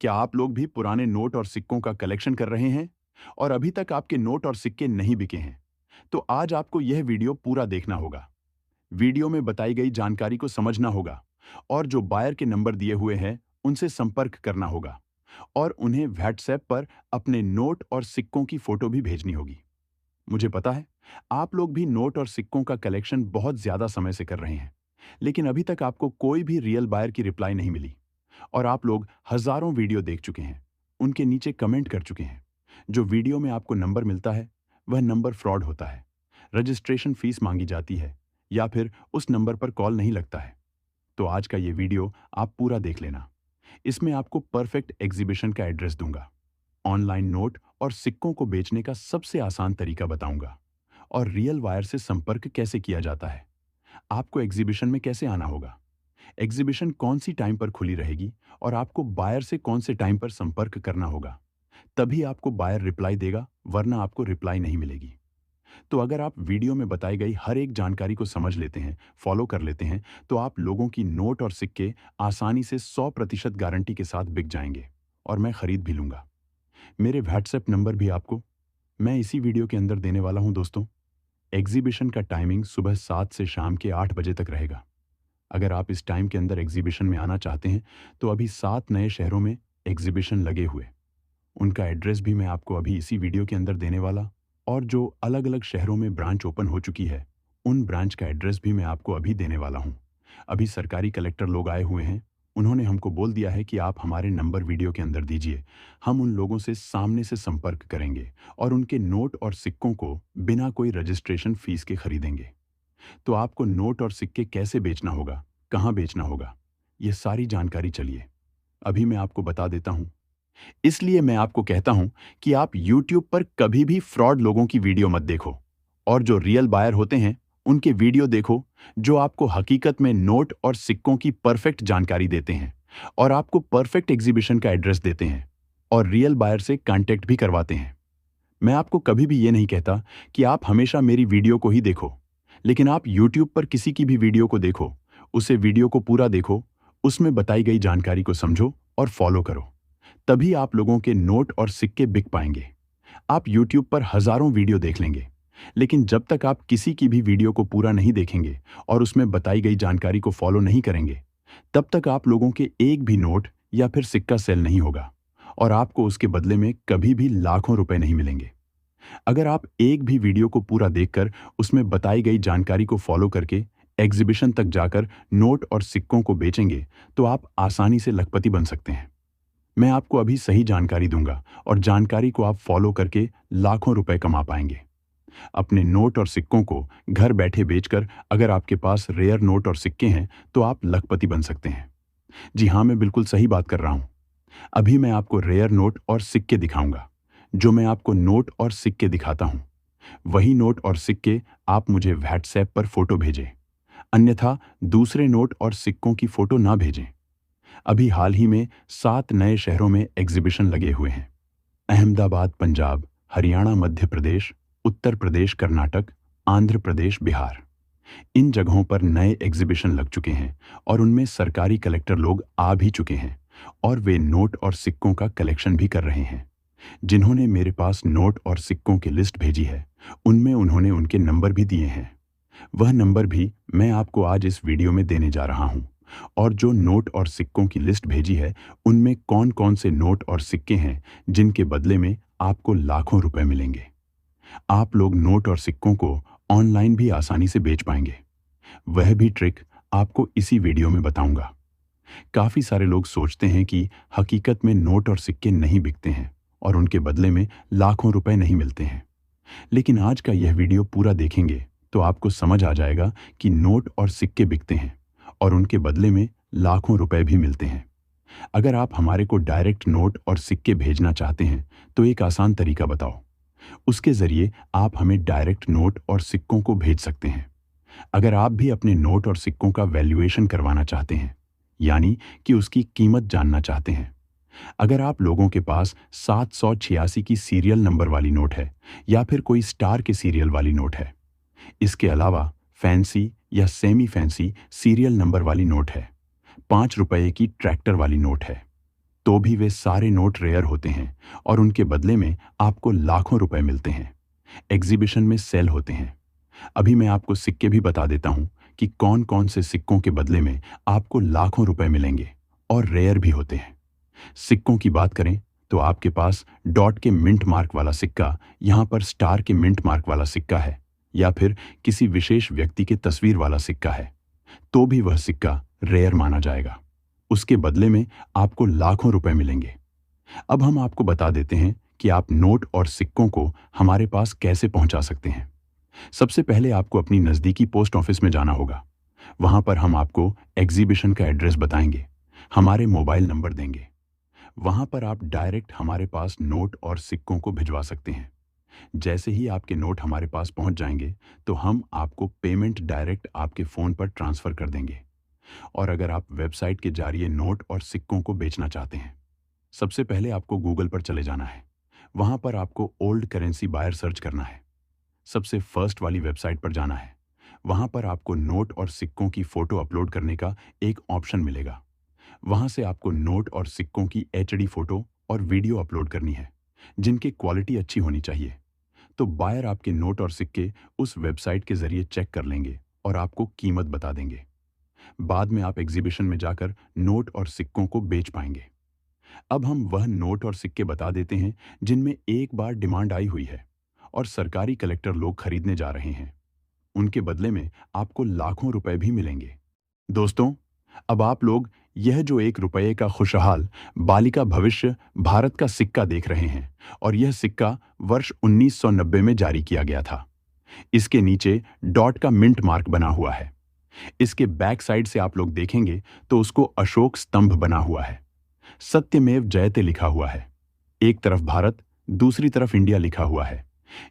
क्या आप लोग भी पुराने नोट और सिक्कों का कलेक्शन कर रहे हैं और अभी तक आपके नोट और सिक्के नहीं बिके हैं? तो आज आपको यह वीडियो पूरा देखना होगा। वीडियो में बताई गई जानकारी को समझना होगा और जो बायर के नंबर दिए हुए हैं, उनसे संपर्क करना होगा और उन्हें व्हाट्सएप पर अपने नोट और सिक्कों की फोटो भी भेजनी होगी। मुझे पता है, आप लोग भी नोट और सिक्कों का कलेक्शन बहुत ज्यादा समय से कर रहे हैं, लेकिन अभी तक आपको कोई भी रियल बायर की रिप्लाई नहीं मिली। और आप लोग हजारों वीडियो देख चुके हैं, उनके नीचे कमेंट कर चुके हैं। जो वीडियो में आपको नंबर मिलता है, वह नंबर फ्रॉड होता है, रजिस्ट्रेशन फीस मांगी जाती है या फिर उस नंबर पर कॉल नहीं लगता है। तो आज का ये वीडियो आप पूरा देख लेना। इसमें आपको परफेक्ट एग्जीबिशन का एड्रेस दूंगा, ऑनलाइन नोट और सिक्कों को बेचने का सबसे आसान तरीका बताऊंगा और रियल वायर से संपर्क कैसे किया जाता है। आपको एग्जीबिशन में कैसे आना होगा, एग्जीबिशन कौन सी टाइम पर खुली रहेगी और आपको बायर से कौन से टाइम पर संपर्क करना होगा। तभी आपको बायर रिप्लाई देगा, वरना आपको रिप्लाई नहीं मिलेगी। तो अगर आप वीडियो में बताई गई हर एक जानकारी को समझ लेते हैं, फॉलो कर लेते हैं, तो आप लोगों की नोट और सिक्के आसानी से 100% गारंटी के साथ बिक जाएंगे और मैं खरीद भी लूंगा। मेरे व्हाट्सएप नंबर भी आपको मैं इसी वीडियो के अंदर देने वाला हूं दोस्तों। एग्जीबिशन का टाइमिंग सुबह 7 से शाम के 8 बजे तक रहेगा। अगर आप इस टाइम के अंदर एग्जीबिशन में आना चाहते हैं, तो अभी 7 नए शहरों में एग्जीबिशन लगे हुए। उनका एड्रेस भी मैं आपको अभी इसी वीडियो के अंदर देने वाला, और जो अलग अलग शहरों में ब्रांच ओपन हो चुकी है, उन ब्रांच का एड्रेस भी मैं आपको अभी देने वाला हूँ। अभी सरकारी कलेक्टर लोग आए हुए हैं, उन्होंने हमको बोल दिया है कि आप हमारे नंबर वीडियो के अंदर दीजिए। हम उन लोगों से सामने से संपर्क करेंगे और उनके नोट और सिक्कों को बिना कोई रजिस्ट्रेशन फीस के खरीदेंगे। तो आपको नोट और सिक्के कैसे बेचना होगा, कहां बेचना होगा, यह सारी जानकारी चलिए अभी मैं आपको बता देता हूं। इसलिए मैं आपको कहता हूं कि आप YouTube पर कभी भी फ्रॉड लोगों की वीडियो मत देखो और जो रियल बायर होते हैं, उनके वीडियो देखो, जो आपको हकीकत में नोट और सिक्कों की परफेक्ट जानकारी देते हैं और आपको परफेक्ट एग्जीबिशन का एड्रेस देते हैं और रियल बायर से कांटेक्ट भी करवाते हैं। मैं आपको कभी भी ये नहीं कहता कि आप हमेशा मेरी वीडियो को ही देखो, लेकिन आप YouTube पर किसी की भी वीडियो को देखो, उसे वीडियो को पूरा देखो, उसमें बताई गई जानकारी को समझो और फॉलो करो। तभी आप लोगों के नोट और सिक्के बिक पाएंगे। आप YouTube पर हजारों वीडियो देख लेंगे, लेकिन जब तक आप किसी की भी वीडियो को पूरा नहीं देखेंगे और उसमें बताई गई जानकारी को फॉलो नहीं करेंगे, तब तक आप लोगों के एक भी नोट या फिर सिक्का सेल नहीं होगा और आपको उसके बदले में कभी भी लाखों रुपए नहीं मिलेंगे। अगर आप एक भी वीडियो को पूरा देखकर उसमें बताई गई जानकारी को फॉलो करके एग्जीबिशन तक जाकर नोट और सिक्कों को बेचेंगे, तो आप आसानी से लखपति बन सकते हैं। मैं आपको अभी सही जानकारी दूंगा और जानकारी को आप फॉलो करके लाखों रुपए कमा पाएंगे। अपने नोट और सिक्कों को घर बैठे बेचकर अगर आपके पास रेयर नोट और सिक्के हैं, तो आप लखपति बन सकते हैं। जी हाँ, मैं बिल्कुल सही बात कर रहा हूं। अभी मैं आपको रेयर नोट और सिक्के दिखाऊंगा। जो मैं आपको नोट और सिक्के दिखाता हूं, वही नोट और सिक्के आप मुझे व्हाट्सएप पर फोटो भेजें, अन्यथा दूसरे नोट और सिक्कों की फोटो ना भेजें। अभी हाल ही में 7 नए शहरों में एग्जीबिशन लगे हुए हैं। अहमदाबाद पंजाब, हरियाणा मध्य प्रदेश, उत्तर प्रदेश कर्नाटक, आंध्र प्रदेश बिहार। इन जगहों पर नए एग्जीबिशन लग चुके हैं और उनमें सरकारी कलेक्टर लोग आ भी चुके हैं और वे नोट और सिक्कों का कलेक्शन भी कर रहे हैं। जिन्होंने मेरे पास नोट और सिक्कों की लिस्ट भेजी है, उनमें उन्होंने उनके नंबर भी दिए हैं। वह नंबर भी मैं आपको आज इस वीडियो में देने जा रहा हूं। और जो नोट और सिक्कों की लिस्ट भेजी है, उनमें कौन कौन से नोट और सिक्के हैं जिनके बदले में आपको लाखों रुपए मिलेंगे। आप लोग नोट और सिक्कों को ऑनलाइन भी आसानी से बेच पाएंगे। वह भी ट्रिक आपको इसी वीडियो में बताऊंगा। काफी सारे लोग सोचते हैं कि हकीकत में नोट और सिक्के नहीं बिकते हैं और उनके बदले में लाखों रुपए नहीं मिलते हैं। लेकिन आज का यह वीडियो पूरा देखेंगे तो आपको समझ आ जाएगा कि नोट और सिक्के बिकते हैं और उनके बदले में लाखों रुपए भी मिलते हैं। अगर आप हमारे को डायरेक्ट नोट और सिक्के भेजना चाहते हैं, तो एक आसान तरीका बताओ। उसके जरिए आप हमें डायरेक्ट नोट और सिक्कों को भेज सकते हैं। अगर आप भी अपने नोट और सिक्कों का वैल्यूएशन करवाना चाहते हैं, यानी कि उसकी कीमत जानना चाहते हैं, अगर आप लोगों के पास 786 की सीरियल नंबर वाली नोट है या फिर कोई स्टार के सीरियल वाली नोट है, इसके अलावा फैंसी या सेमी फैंसी सीरियल नंबर वाली नोट है, 5 रुपए की ट्रैक्टर वाली नोट है, तो भी वे सारे नोट रेयर होते हैं और उनके बदले में आपको लाखों रुपए मिलते हैं। एग्जीबिशन में सेल होते हैं। अभी मैं आपको सिक्के भी बता देता हूं कि कौन कौन से सिक्कों के बदले में आपको लाखों रुपए मिलेंगे और रेयर भी होते हैं। सिक्कों की बात करें तो आपके पास डॉट के मिंट मार्क वाला सिक्का, यहां पर स्टार के मिंट मार्क वाला सिक्का है, या फिर किसी विशेष व्यक्ति के तस्वीर वाला सिक्का है, तो भी वह सिक्का रेयर माना जाएगा। उसके बदले में आपको लाखों रुपए मिलेंगे। अब हम आपको बता देते हैं कि आप नोट और सिक्कों को हमारे पास कैसे पहुंचा सकते हैं। सबसे पहले आपको अपनी नजदीकी पोस्ट ऑफिस में जाना होगा। वहां पर हम आपको एग्जीबिशन का एड्रेस बताएंगे, हमारे मोबाइल नंबर देंगे। वहां पर आप डायरेक्ट हमारे पास नोट और सिक्कों को भिजवा सकते हैं। जैसे ही आपके नोट हमारे पास पहुंच जाएंगे तो हम आपको पेमेंट डायरेक्ट आपके फोन पर ट्रांसफर कर देंगे। और अगर आप वेबसाइट के जरिए नोट और सिक्कों को बेचना चाहते हैं, सबसे पहले आपको गूगल पर चले जाना है। वहां पर आपको ओल्ड करेंसी बायर सर्च करना है। सबसे फर्स्ट वाली वेबसाइट पर जाना है। वहां पर आपको नोट और सिक्कों की फोटो अपलोड करने का एक ऑप्शन मिलेगा। वहां से आपको नोट और सिक्कों की एचडी फोटो और वीडियो अपलोड करनी है, जिनकी क्वालिटी अच्छी होनी चाहिए। तो बायर आपके नोट और सिक्के उस वेबसाइट के जरिए चेक कर लेंगे और आपको कीमत बता देंगे। बाद में आप एग्जीबिशन में जाकर नोट और सिक्कों को बेच पाएंगे। अब हम वह नोट और सिक्के बता देते हैं जिनमें एक बार डिमांड आई हुई है और सरकारी कलेक्टर लोग खरीदने जा रहे हैं। उनके बदले में आपको लाखों रुपए भी मिलेंगे। दोस्तों, अब आप लोग यह जो 1 रुपये का खुशहाल बालिका भविष्य भारत का सिक्का देख रहे हैं, और यह सिक्का वर्ष 1990 में जारी किया गया था। इसके नीचे डॉट का मिंट मार्क बना हुआ है। इसके बैक साइड से आप लोग देखेंगे तो उसको अशोक स्तंभ बना हुआ है। सत्यमेव जयते लिखा हुआ है। एक तरफ भारत, दूसरी तरफ इंडिया लिखा हुआ है।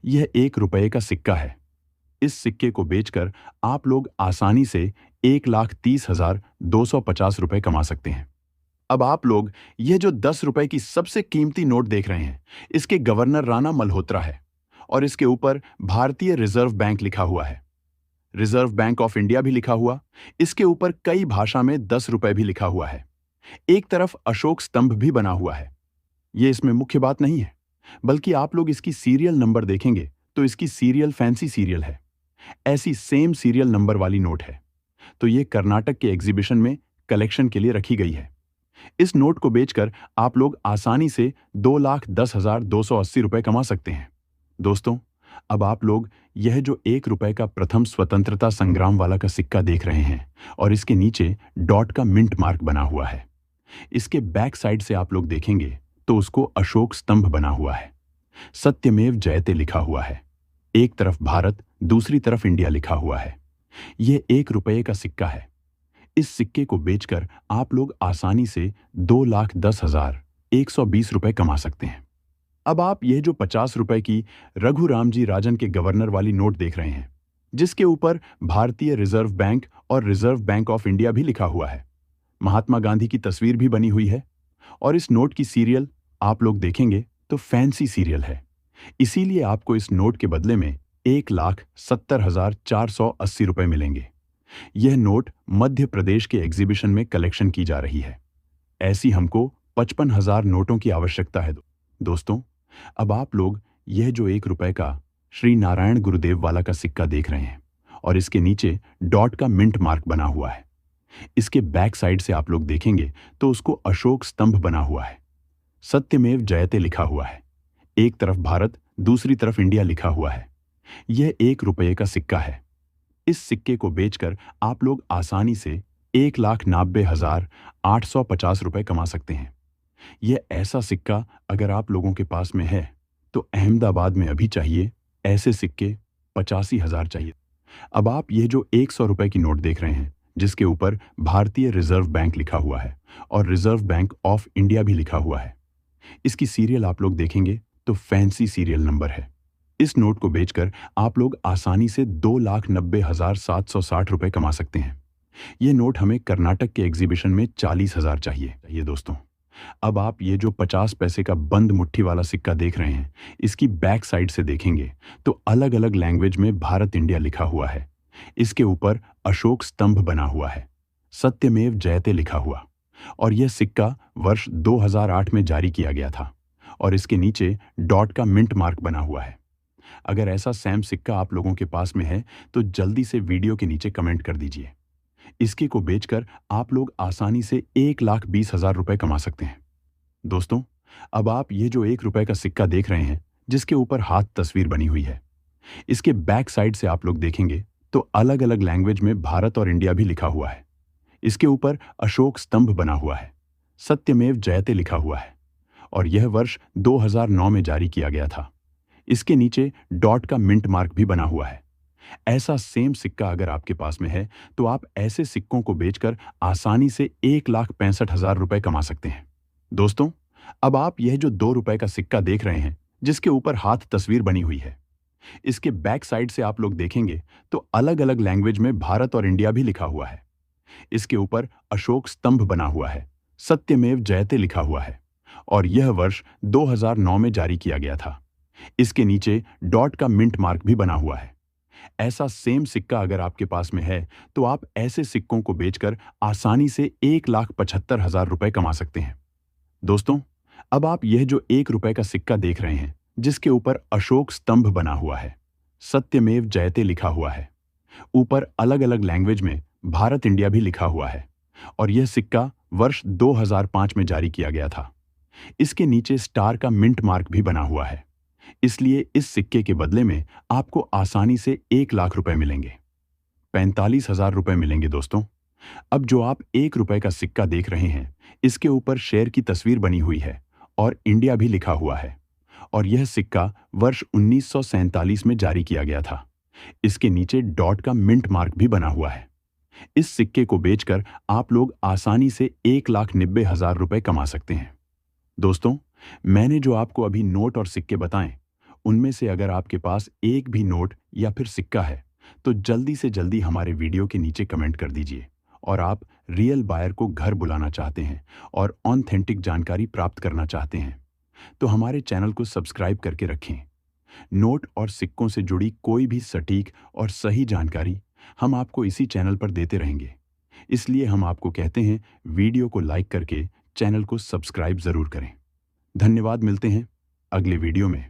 यह 1 रुपये का सिक्का है। इस सिक्के को बेचकर आप लोग आसानी से 1,30,250 रुपए कमा सकते हैं। अब आप लोग यह जो 10 रुपए की सबसे कीमती नोट देख रहे हैं, इसके गवर्नर राणा मल्होत्रा है और इसके ऊपर भारतीय रिजर्व बैंक लिखा हुआ है। रिजर्व बैंक ऑफ इंडिया भी लिखा हुआ। इसके ऊपर कई भाषा में 10 रुपए भी लिखा हुआ है। एक तरफ अशोक स्तंभ भी बना हुआ है। यह इसमें मुख्य बात नहीं है, बल्कि आप लोग इसकी सीरियल नंबर देखेंगे तो इसकी सीरियल फैंसी सीरियल है। ऐसी सेम सीरियल नंबर वाली नोट है। तो ये कर्नाटक के एग्जीबिशन में कलेक्शन के लिए रखी गई है। इस नोट को बेचकर आप लोग आसानी से 2,10,280 रुपए कमा सकते हैं। दोस्तों, अब आप लोग यह जो 1 रुपये का प्रथम स्वतंत्रता संग्राम वाला का सिक्का देख रहे हैं और इसके नीचे डॉट का मिंट मार्क बना हुआ है। इसके बैक साइड से आप लोग देखेंगे तो उसको अशोक स्तंभ बना हुआ है। सत्यमेव जयते लिखा हुआ है। एक तरफ भारत, दूसरी तरफ इंडिया लिखा हुआ है। यह 1 रुपये का सिक्का है। इस सिक्के को बेचकर आप लोग आसानी से 2,10,120 रुपए कमा सकते हैं। अब आप यह जो 50 रुपए की रघुराम जी राजन के गवर्नर वाली नोट देख रहे हैं, जिसके ऊपर भारतीय रिजर्व बैंक और रिजर्व बैंक ऑफ इंडिया भी लिखा हुआ है। महात्मा गांधी की तस्वीर भी बनी हुई है और इस नोट की सीरियल आप लोग देखेंगे तो फैंसी सीरियल है। इसीलिए आपको इस नोट के बदले में 1,70,480 रुपए मिलेंगे। यह नोट मध्य प्रदेश के एग्जीबिशन में कलेक्शन की जा रही है। ऐसी हमको 55,000 नोटों की आवश्यकता है। दोस्तों, अब आप लोग यह जो 1 रुपये का श्री नारायण गुरुदेव वाला का सिक्का देख रहे हैं और इसके नीचे डॉट का मिंट मार्क बना हुआ है। इसके बैक साइड से आप लोग देखेंगे तो उसको अशोक स्तंभ बना हुआ है। सत्यमेव जयते लिखा हुआ है। एक तरफ भारत, दूसरी तरफ इंडिया लिखा हुआ है। यह 1 रुपये का सिक्का है। इस सिक्के को बेचकर आप लोग आसानी से 1,90,850 रुपए कमा सकते हैं। यह ऐसा सिक्का अगर आप लोगों के पास में है तो अहमदाबाद में अभी चाहिए ऐसे सिक्के 85,000 चाहिए। अब आप ये जो 100 रुपए की नोट देख रहे हैं, जिसके ऊपर भारतीय रिजर्व बैंक लिखा हुआ है और रिजर्व बैंक ऑफ इंडिया भी लिखा हुआ है, इसकी सीरियल आप लोग देखेंगे तो फैंसी सीरियल नंबर है। इस नोट को बेचकर आप लोग आसानी से 2,90,760 रुपए कमा सकते हैं। यह नोट हमें कर्नाटक के एग्जीबिशन में 40,000 चाहिए दोस्तों। अब आप ये जो 50 पैसे का बंद मुट्ठी वाला सिक्का देख रहे हैं, इसकी बैक साइड से देखेंगे तो अलग अलग लैंग्वेज में भारत इंडिया लिखा हुआ है। इसके ऊपर अशोक स्तंभ बना हुआ है। सत्यमेव जयते लिखा हुआ। और यह सिक्का वर्ष 2008 में जारी किया गया था और इसके नीचे डॉट का मिंट मार्क बना हुआ है। अगर ऐसा सैम सिक्का आप लोगों के पास में है तो जल्दी से वीडियो के नीचे कमेंट कर दीजिए। इसके को बेचकर आप लोग आसानी से 1,20,000 रुपए कमा सकते हैं। दोस्तों, अब आप ये जो 1 रुपए का सिक्का देख रहे हैं जिसके ऊपर हाथ तस्वीर बनी हुई है, इसके बैक साइड से आप लोग देखेंगे तो अलग अलग लैंग्वेज में भारत और इंडिया भी लिखा हुआ है। इसके ऊपर अशोक स्तंभ बना हुआ है, सत्यमेव जयते लिखा हुआ है और यह वर्ष 2009 में जारी किया गया था। इसके नीचे डॉट का मिंट मार्क भी बना हुआ है। ऐसा सेम सिक्का अगर आपके पास में है तो आप ऐसे सिक्कों को बेचकर आसानी से 1,65,000 रुपए कमा सकते हैं। दोस्तों, अब आप यह जो 2 रुपए का सिक्का देख रहे हैं जिसके ऊपर हाथ तस्वीर बनी हुई है, इसके बैक साइड से आप लोग देखेंगे तो अलग अलग लैंग्वेज में भारत और इंडिया भी लिखा हुआ है। इसके ऊपर अशोक स्तंभ बना हुआ है, सत्यमेव जयते लिखा हुआ है और यह वर्ष 2009 में जारी किया गया था। इसके नीचे डॉट का मिंट मार्क भी बना हुआ है। ऐसा सेम सिक्का अगर आपके पास में है तो आप ऐसे सिक्कों को बेचकर आसानी से 1,75,000 रुपए कमा सकते हैं। दोस्तों, अब आप यह जो 1 रुपए का सिक्का देख रहे हैं जिसके ऊपर अशोक स्तंभ बना हुआ है, सत्यमेव जयते लिखा हुआ है, ऊपर अलग अलग लैंग्वेज में भारत इंडिया भी लिखा हुआ है और यह सिक्का वर्ष 2005 में जारी किया गया था। इसके नीचे स्टार का मिंट मार्क भी बना हुआ है। इसलिए इस सिक्के के बदले में आपको आसानी से 1,00,000 रुपए मिलेंगे, 45,000 रुपए मिलेंगे। दोस्तों, अब जो आप 1 रुपए का सिक्का देख रहे हैं इसके ऊपर शेर की तस्वीर बनी हुई है और इंडिया भी लिखा हुआ है और यह सिक्का वर्ष 1947 में जारी किया गया था। इसके नीचे डॉट का मिंट मार्क भी बना हुआ है। इस सिक्के को बेचकर आप लोग आसानी से 1,90,000 रुपए कमा सकते हैं। दोस्तों, मैंने जो आपको अभी नोट और सिक्के बताएं, उनमें से अगर आपके पास एक भी नोट या फिर सिक्का है तो जल्दी से जल्दी हमारे वीडियो के नीचे कमेंट कर दीजिए। और आप रियल बायर को घर बुलाना चाहते हैं और ऑथेंटिक जानकारी प्राप्त करना चाहते हैं तो हमारे चैनल को सब्सक्राइब करके रखें। नोट और सिक्कों से जुड़ी कोई भी सटीक और सही जानकारी हम आपको इसी चैनल पर देते रहेंगे। इसलिए हम आपको कहते हैं, वीडियो को लाइक करके चैनल को सब्सक्राइब जरूर करें। धन्यवाद। मिलते हैं अगले वीडियो में।